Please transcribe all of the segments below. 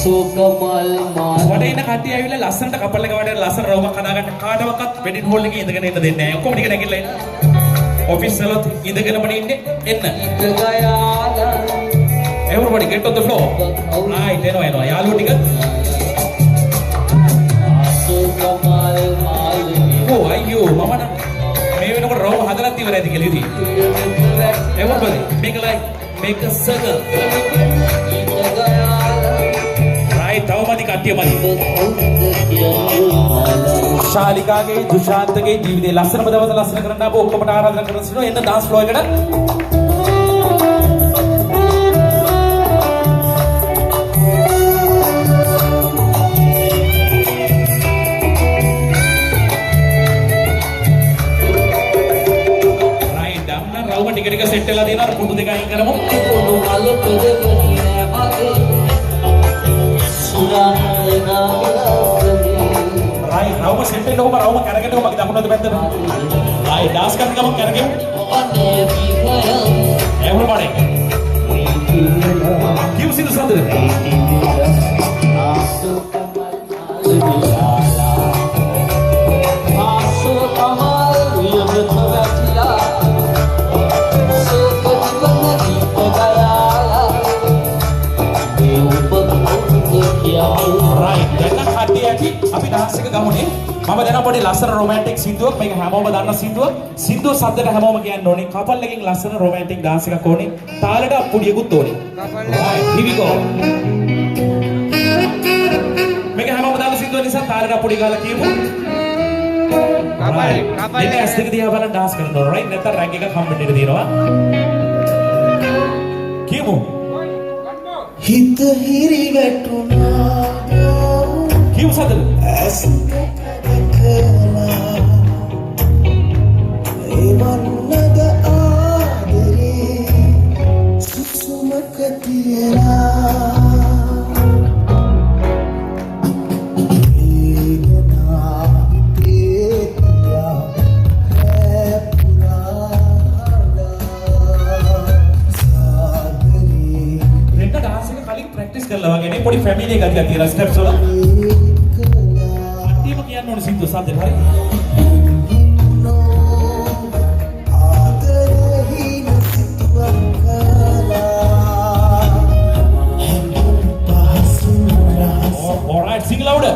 කමල් මාල් වඩේ ඉන්න කට්ටිය ඇවිල්ලා ලස්සනට කපල් එක වඩේ ලස්සන රවුමක් හදාගන්න කාටවත් වෙඩින් හෝල් එකේ ඉඳගෙන ඉන්න දෙන්නේ නැහැ. ඔක්කොම ටික නැගිටලා ඉන්න. ඔෆිස් වලත් ඉඳගෙනම ඉන්නේ එන්න. Everybody get on the floor. Right, එනවා. යාළුවෝ ටික. Oh, අයියෝ මම නම් මේ වෙනකොට රවුම හදලත් ඉවරයිද කියලා ඉතින්. Everybody make a circle. Right, තවමදි කට්ටියමයි. ශාලිකාගේ දුෂාන්තගේ ජීවිතේ ලස්සනම දවස ලස්සන කරන්න අපෝ ඔක්කොමට ආරාධනා කරන සිටිනවා. එන්න dance floor එකට. ටික සෙට් වෙලා තියෙනවා. පුඩු දෙක අයින් කරමු. පුඩු වල පෙරපණි නෑමගේ සුරානාගලේ රයි රවුම සෙට් වෙන්න ඕම රවුම කරගෙන මගේ දකුණට පැත්තට. ආයි ඩාන්ස් කරන ගමන් කරගෙන. අනේ විහයම් everybody. Give us the sound. Right, දැන් කට්ටිය ඇති අපි dance එක ගමුනේ. මම දැන් පොඩි ලස්සන romantic සින්දුවක් මේක හැමෝම දන්න සින්දුවක්. සින්දුව සද්දට හැමෝම කියන්න ඕනේ. කපල් එකකින් ලස්සන romantic dance එකක් ඕනේ. තාලෙට පුඩියකුත් ඕනේ. Right, here we go. මේක හැමෝම දන්න සින්දුව නිසා තාලෙට පුඩි ගාලා කියමු. කපල් එක ඇස් දෙක දිහා බලන් dance කරනවා. Right, නැත්නම් රැග් එකක් හම්බෙන්න ඉඩ තියෙනවා. කියමු. හිත හිරි වැටුණා කියමු සදල ඇස් දෙකලා එවන්නද ආදරේ සුසුමක තියලා කරලා වගේ නේ පොඩි ෆැමිලි එකක් තියෙනවා ස්ටෙප්ස් වල. අට්ටියම කියන්න ඕනේ සින්දු සද්දේ හරි. All right, sing louder.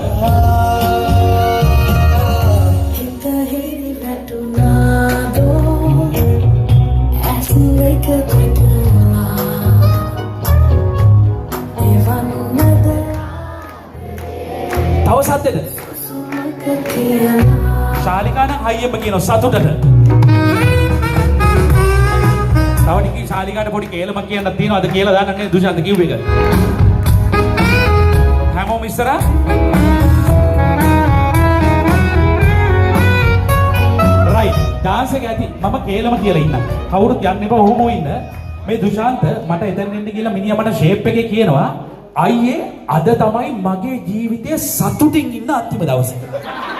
සද්දෙද? ශාලිකා නම් හයියෙම කියනවා සතුටට. තව ටිකකින් ශාලිකාට පොඩි කේලමක් කියන්නත් තියෙනවා. අද කියලා දාන්න දුෂාන්ත කිව්ව එක. හැමෝම ඉස්සරහ. රයිට්. ඩාන්ස් එක ඇති. මම කේලම කියලා ඉන්නම්. කවුරුත් යන්න එපා. ඔහොම ඉන්න. මේ දුෂාන්ත මට එතන එන්න කියලා මිනිහා මට ෂේප් එකේ කියනවා. අයියේ අද තමයි මගේ ජීවිතයේ සතුටින් ඉන්න අන්තිම දවසේ.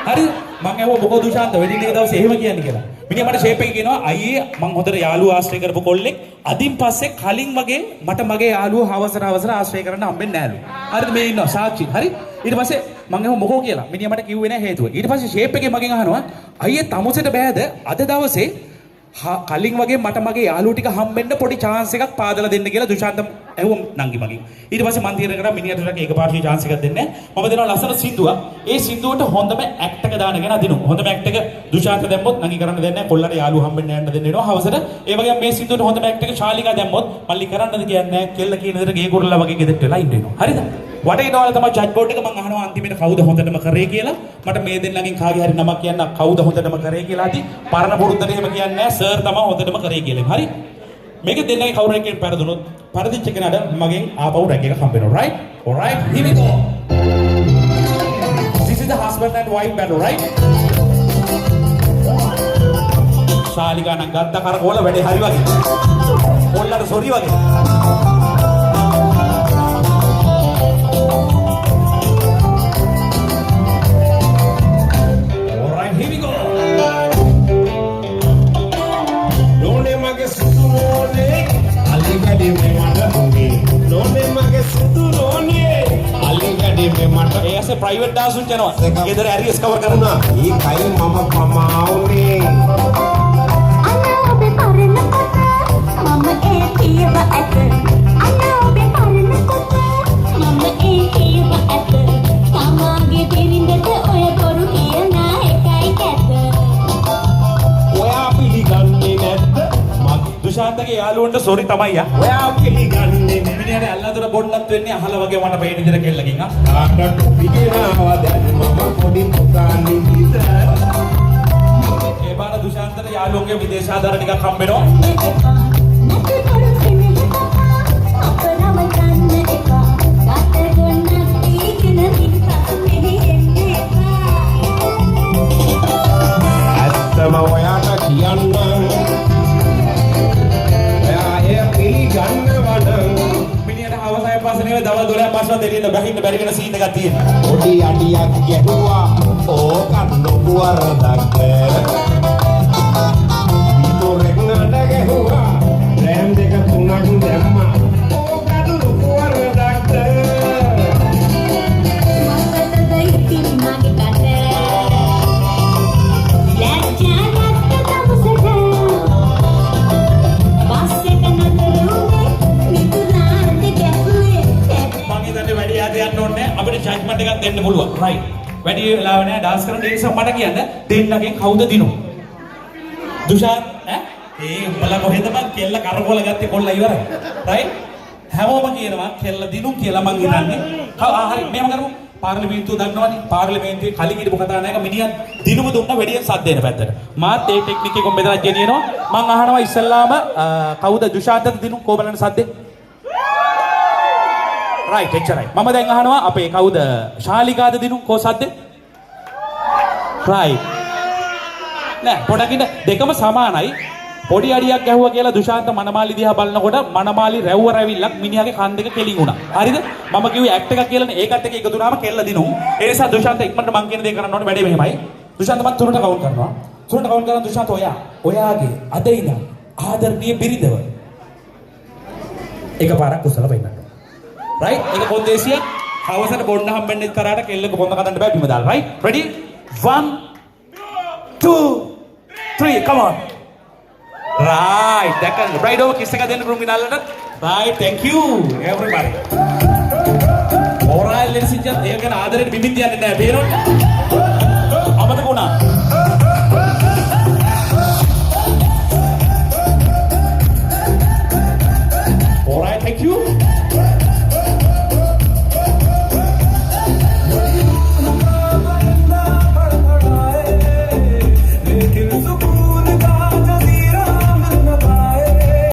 හරිද? මම ඇහුවා මොකද දුෂාන්ත වෙඩින් එක දවසේ එහෙම කියන්නේ කියලා. මිනිහා මට ෂේප් එකේ කියනවා අයියේ මං හොඳට යාළුවා ආශ්‍රය කරපු කොල්ලෙක් අදින් පස්සේ කලින් වගේ මට මගේ යාළුවා හවසට ආශ්‍රය කරන්න හම්බෙන්නේ නැලු. හරිද? මේ ඉන්නවා සාක්ෂි. හරි? ඊට පස්සේ මං ඇහුවා මොකෝ කියලා. මිනිහා මට කිව්වේ නැහැ හේතුව. ඊට පස්සේ ෂේප් එකේ මගෙන් අහනවා අයියේ තමුසෙට බෑද අද දවසේ කලින් වගේ මට මගේ යාළුවෝ ටික හම්බෙන්න පොඩි chance එකක් පාදලා දෙන්න කියලා දුෂාන්ත ඇහුවම් නංගි මගෙන්. ඊට පස්සේ මන් තීරණය කරා මිනිහට එකපාරට chance එකක් දෙන්නේ නැහැ. මම දෙනවා ලස්සන සින්දුවක්. ඒ සින්දුවට හොඳම ඇක්ට් එක දානගෙන අදිනු. හොඳම ඇක්ට් එක දුෂාන්ත දැම්මොත් නංගි කරන්න දෙන්නේ නැහැ. කොල්ලට යාළුවෝ හම්බෙන්න යන්න දෙන්න වෙනවා හවසට. ඒ වගේම මේ සින්දුවට හොඳම ඇක්ට් එක ශාලිකා දැම්මොත් මල්ලි කරන්නද කියන්නේ නැහැ. කෙල්ල කියන විදිහට ගේ කුරුල්ලා වගේ ගෙදෙට්ට වෙලා ඉන්න වෙනවා. හරිද? වටේ ඉන්නවල තමයි ජජ් බෝඩ් එක මම අහනවා අන්තිමට කවුද හොඳටම කරේ කියලා. මට මේ දෙන්නගෙන් කාගේ හරි නමක් කියන්න කවුද හොඳටම කරේ කියලා. අදි පරණ පුරුද්දට එහෙම කියන්නේ නැහැ. සර් තමයි හොඳටම කරේ කියලා. හරි? මේක දෙන්නගේ කවුරු එකෙන් පෙරදුනොත් පරදිච්ච කෙනාට මගෙන් ආපහු රැග් එක හම්බ වෙනවා. right? all right, here we go. This is the husband and wife battle, right? ශාලිකා නම් ගත්ත කරකෝල වැඩේ හරි වගේ. කොල්ලට සොරි වගේ. Don't වැඩේ මේ මට ඒ ඇසේ ප්‍රයිවට් ඩාන්ස් උන් යනවා. ඒක- ගෙදර ඇරියස් කවර් කරනවා. ඒකයි මම පමාවුනේ අන්න ඔබේ පරණ කොට මම ඒ කියව ඇත. අන්න ඔබේ පරණ කොට මම ඒ කියව ඇත. තමාගේ බිරිඳට ඔය බොරු කියන එකයි කැත. ඔයා පිළිගන්නේ නැද්ද දුෂාන්තගේ යාළුවන්ට සෝරි තමයි යා. ඔයා පිළිගන්නේ නැද්ද මිනිහට අල්ලතර බොන්නත් වෙන්නේ අහල වගේ මට පේන විදිහට කෙල්ලකින් ආ. කාටට පිටිනවා දැන් මම පොඩි පුතා නිදිද ඒ බාර දුෂාන්තට යාළුවන්ගේ විදේශ ආධාර ටිකක් හම්බ වෙනවා. එපා නැති බොරු කෙනෙක් අපරම ගන්න එපා. ගත ගොන්නක් තීගෙන මිනිපත් මෙහි එන්න එපා. ඇත්තම ඔයාට කියන්න ඔයා එය පිළිගන්නවද මිනිහට අවසාය පාසල නෙවෙයි දවල් 12 පාසල දෙලියට බහින්න බැරි වෙන සීන් එකක් තියෙනවා. පොඩි අඩියක් ගැහුවා ඕකත් ලොකු වරදක් විතරක් නඩ ගැහුවා රෑම් දෙක තුනක් දැම්මා ඕකත් ලොකු වරදක් මපතද ඉතින් මගේ කට. ලැජ්ජාවක් තමුසට. බස් එක නතරුනේ මිතුරාට ගැහුවේ. මං හිතන්නේ වැඩි යාද යන්න ඕනේ නැහැ. අපිට ජජ්මන්ට් එකක් දෙන්න පුළුවන්. රයිට්. වැඩි වෙලාව නැහැ ඩාන්ස් කරන්න. ඒ නිසා මට කියන්න දෙන්නගෙන් කවුද දිනු? දුෂාන් ඈ? ඒ උඹලා කොහෙද මං කෙල්ල කරකවල ගත්තේ කොල්ල ඉවරයි. රයිට්? හැමෝම කියනවා කෙල්ල දිනු කියලා මං හිතන්නේ. හරි මෙහෙම කරමු. පාර්ලිමේන්තුව දන්නවනේ. පාර්ලිමේන්තුවේ කලින් හිටපු කතානායක මිනිහන් දිනුම දුන්න වැඩියෙන් සද්ද එන පැත්තට. මාත් ඒ ටෙක්නික් එක මෙතන ගෙනියනවා. මං අහනවා ඉස්සල්ලාම කවුද දුෂාන්තද දිනු කොබලන සද්දේ? රයිට් එච්චරයි. මම දැන් අහනවා අපේ කවුද ශාලිකාද දිනු කෝ සද්දේ? රයිට්. නෑ පොඩකින් දෙකම සමානයි. පොඩි අඩියක් ගැහුවා කියලා දුෂාන්ත මනමාලි දිහා බලනකොට මනමාලි රැව්ව රැවිල්ලක් මිනිහාගේ කන් දෙක කෙලින් වුණා. හරිද? මම කිව්වේ ඇක්ට් එකක් කියලානේ. ඒකත් එක්ක එකතු වුණාම කෙල්ල දිනු. ඒ නිසා දුෂාන්ත ඉක්මනට මං කියන දේ කරන්න ඕනේ. වැඩේ මෙහෙමයි. දුෂාන්ත මම තුනට කවුන්ට් කරනවා. තුනට කවුන්ට් කරන දුෂාන්ත ඔයාගේ අද ඉඳන් ආදරණීය බිරිඳව එකපාරක් කුසල වෙන්නට. රයිට්? ඒක කොන්දේසියක්. හවසට බොන්න හම්බෙන්නේ තරහට කෙල්ලක බොන්න කඩන්න බෑ බිම දාලා. Right? Ready? 1 2 3 come on. Right. දැක්කද? right over kiss එක දෙන්න ගෘම් විනාලට. Right. Thank you everybody. Alright ladies and gentlemen. ඒක ගැන ආදරෙට බිමින් තියන්නේ නැහැ. තේරෙනවද? අමතක වුණා. Alright. Thank you.